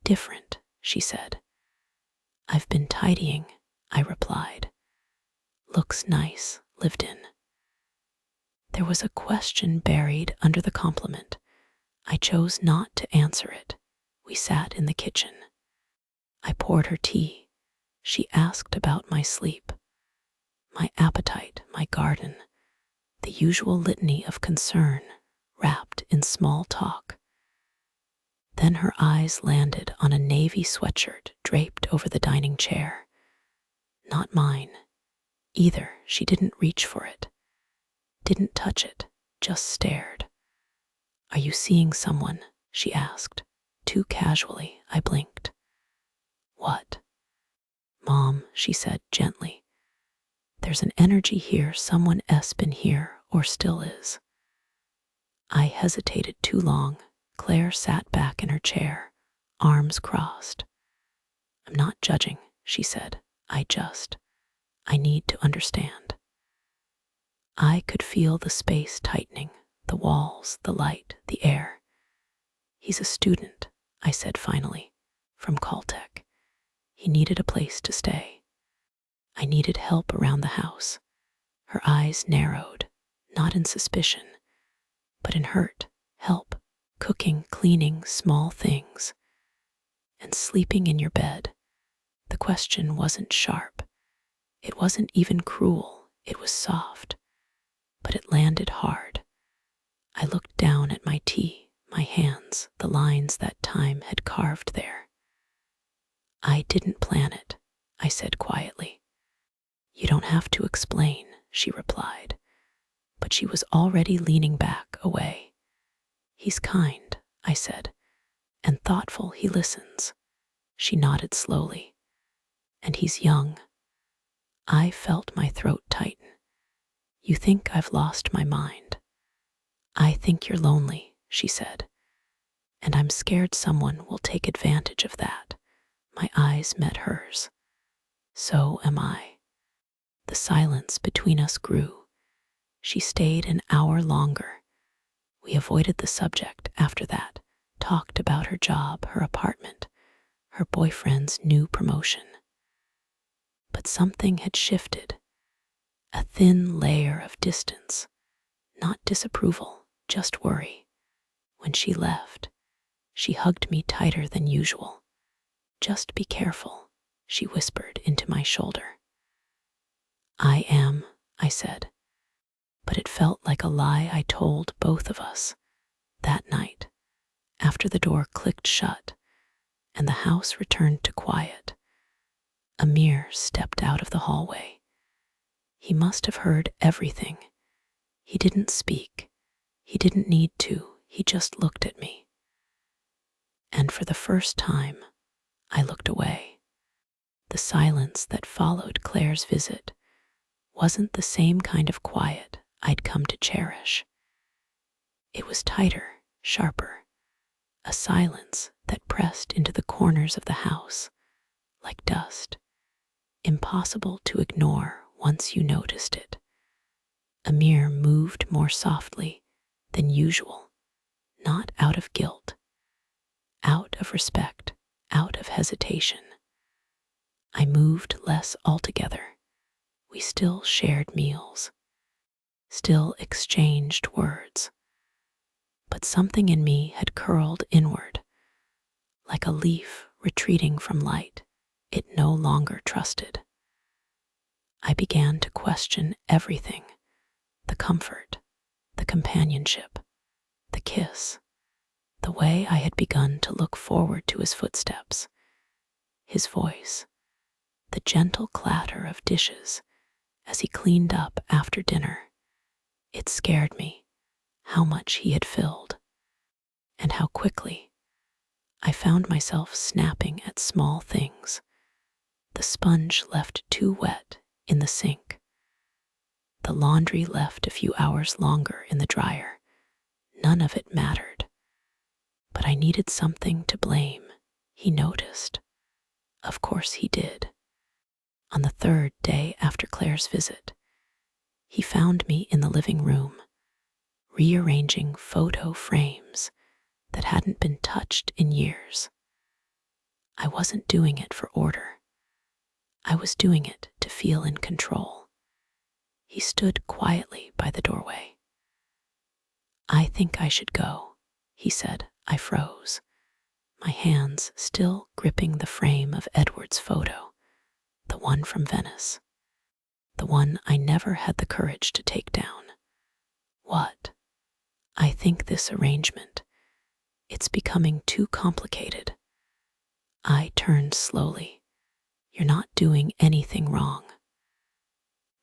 different," she said. "I've been tidying," I replied. "Looks nice, lived in." There was a question buried under the compliment. I chose not to answer it. We sat in the kitchen. I poured her tea. She asked about my sleep, my appetite, my garden, the usual litany of concern wrapped in small talk. Then her eyes landed on a navy sweatshirt draped over the dining chair. Not mine. Either. She didn't reach for it, didn't touch it, just stared. "Are you seeing someone?" she asked. Too casually, I blinked. "What?" "Mom," she said gently. "There's an energy here, someone has been here or still is." I hesitated too long. Claire sat back in her chair, arms crossed. "I'm not judging," she said. I need to understand." I could feel the space tightening, the walls, the light, the air. "He's a student," I said finally, from Caltech. He needed a place to stay. I needed help around the house. Her eyes narrowed, not in suspicion, but in hurt. Help, cooking, cleaning, small things. And sleeping in your bed. The question wasn't sharp. It wasn't even cruel. It was soft. But it landed hard. I looked down at my tea, my hands, the lines that time had carved there. I didn't plan it, I said quietly. You don't have to explain, she replied, but she was already leaning back away. He's kind, I said, and thoughtful. He listens. She nodded slowly. And he's young. I felt my throat tighten. You think I've lost my mind. I think you're lonely, she said, and I'm scared someone will take advantage of that. My eyes met hers. So am I. The silence between us grew. She stayed an hour longer. We avoided the subject after that, talked about her job, her apartment, her boyfriend's new promotion. But something had shifted. A thin layer of distance, not disapproval, just worry. When she left, she hugged me tighter than usual. Just be careful, she whispered into my shoulder. I am, I said, but it felt like a lie I told both of us. That night, after the door clicked shut and the house returned to quiet, Emir stepped out of the hallway. He must have heard everything. He didn't speak. He didn't need to. He just looked at me. And for the first time, I looked away. The silence that followed Claire's visit wasn't the same kind of quiet I'd come to cherish. It was tighter, sharper, a silence that pressed into the corners of the house, like dust, impossible to ignore once you noticed it. Emir moved more softly than usual, not out of guilt, out of respect, out of hesitation. I moved less altogether. We still shared meals, still exchanged words, but something in me had curled inward, like a leaf retreating from light it no longer trusted. I began to question everything, the comfort, the companionship, the kiss, the way I had begun to look forward to his footsteps, his voice, the gentle clatter of dishes as he cleaned up after dinner. It scared me how much he had filled, and how quickly I found myself snapping at small things. The sponge left too wet in the sink. The laundry left a few hours longer in the dryer. None of it mattered. But I needed something to blame. He noticed. Of course he did. On the third day after Claire's visit, he found me in the living room, rearranging photo frames that hadn't been touched in years. I wasn't doing it for order. I was doing it to feel in control. He stood quietly by the doorway. I think I should go, he said. I froze, my hands still gripping the frame of Edward's photo, the one from Venice, the one I never had the courage to take down. What? I think this arrangement, it's becoming too complicated. I turned slowly. You're not doing anything wrong.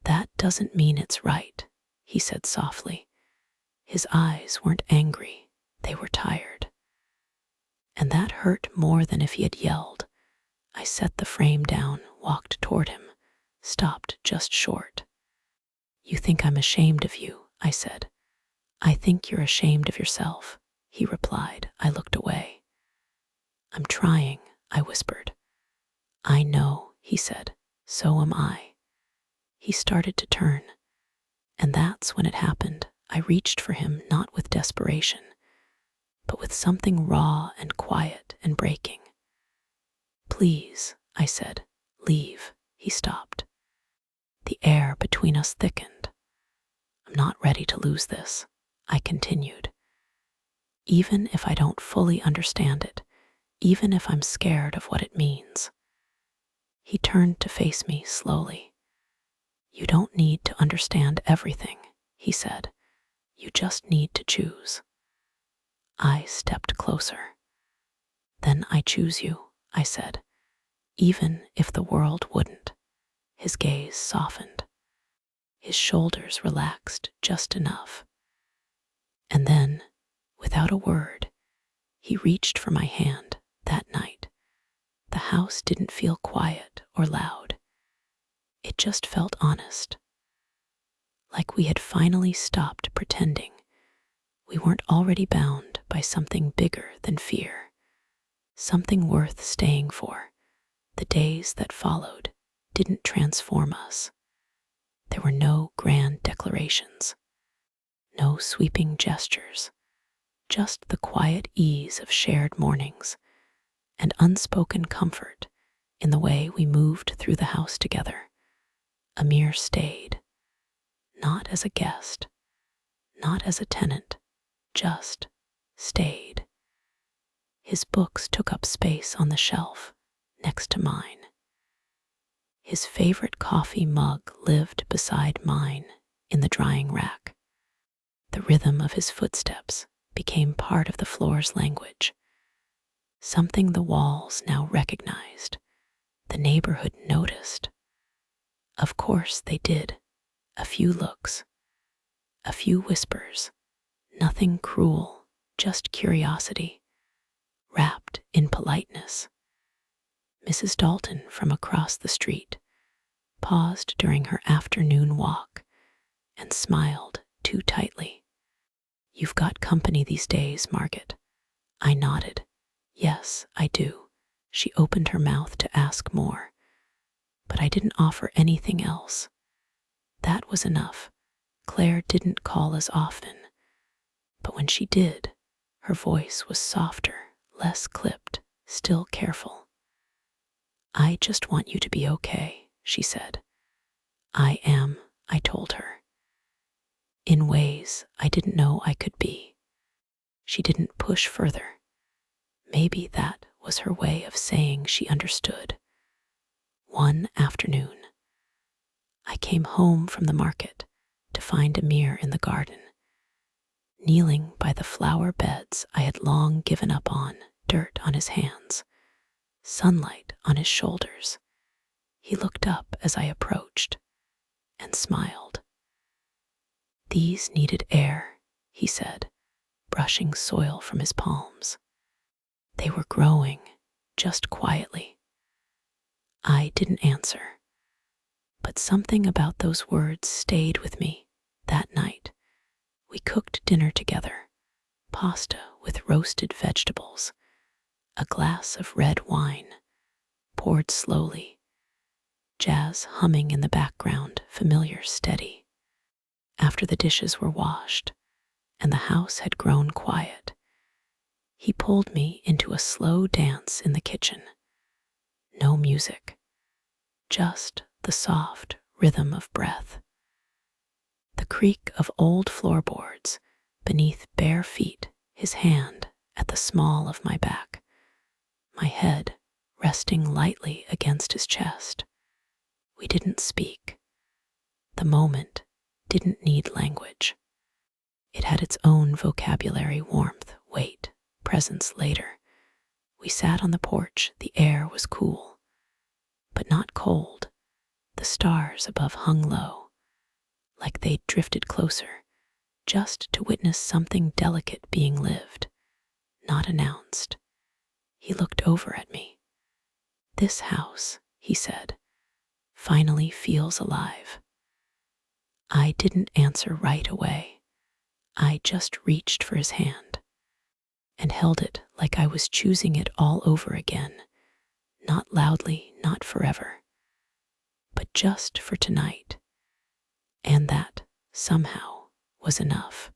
That doesn't mean it's right, he said softly. His eyes weren't angry, they were tired. And that hurt more than if he had yelled. I set the frame down, walked toward him, stopped just short. You think I'm ashamed of you, I said. I think you're ashamed of yourself, he replied. I looked away. I'm trying, I whispered. I know, he said. So am I. He started to turn, and that's when it happened. I reached for him, not with desperation, but with something raw and quiet and breaking. "Please," I said. "Leave." He stopped. The air between us thickened. "I'm not ready to lose this," I continued. "Even if I don't fully understand it, even if I'm scared of what it means." He turned to face me slowly. "You don't need to understand everything," he said. "You just need to choose." I stepped closer. "Then I choose you," I said, "even if the world wouldn't." His gaze softened. His shoulders relaxed just enough. And then, without a word, he reached for my hand. That night, the house didn't feel quiet or loud. It just felt honest. Like we had finally stopped pretending. We weren't already bound by something bigger than fear. Something worth staying for. The days that followed didn't transform us. There were no grand declarations, no sweeping gestures, just the quiet ease of shared mornings and unspoken comfort in the way we moved through the house together. Emir stayed, not as a guest, not as a tenant, just stayed. His books took up space on the shelf next to mine. His favorite coffee mug lived beside mine in the drying rack. The rhythm of his footsteps became part of the floor's language, something the walls now recognized, the neighborhood noticed. Of course they did. A few looks, a few whispers, nothing cruel, just curiosity, wrapped in politeness. Mrs. Dalton from across the street paused during her afternoon walk and smiled too tightly. "You've got company these days, Margot." I nodded. "Yes, I do." She opened her mouth to ask more, but I didn't offer anything else. That was enough. Claire didn't call as often, but when she did, her voice was softer, less clipped, still careful. "I just want you to be okay," she said. "I am," I told her. In ways I didn't know I could be. She didn't push further. Maybe that was her way of saying she understood. One afternoon, I came home from the market to find Emir in the garden, kneeling by the flower beds I had long given up on, dirt on his hands, sunlight on his shoulders. He looked up as I approached and smiled. "These needed air," he said, brushing soil from his palms. They were growing, just quietly. I didn't answer, but something about those words stayed with me. That night, we cooked dinner together, pasta with roasted vegetables, a glass of red wine, poured slowly, jazz humming in the background, familiar, steady. After the dishes were washed and the house had grown quiet, he pulled me into a slow dance in the kitchen. No music, just the soft rhythm of breath, the creak of old floorboards beneath bare feet, his hand at the small of my back, my head resting lightly against his chest. We didn't speak. The moment didn't need language. It had its own vocabulary, warmth, weight, presence. Later, we sat on the porch. The air was cool, but not cold. The stars above hung low, like they'd drifted closer, just to witness something delicate being lived, not announced. He looked over at me. "This house," he said, "finally feels alive." I didn't answer right away. I just reached for his hand and held it like I was choosing it all over again, not loudly, not forever, but just for tonight. And that, somehow, was enough.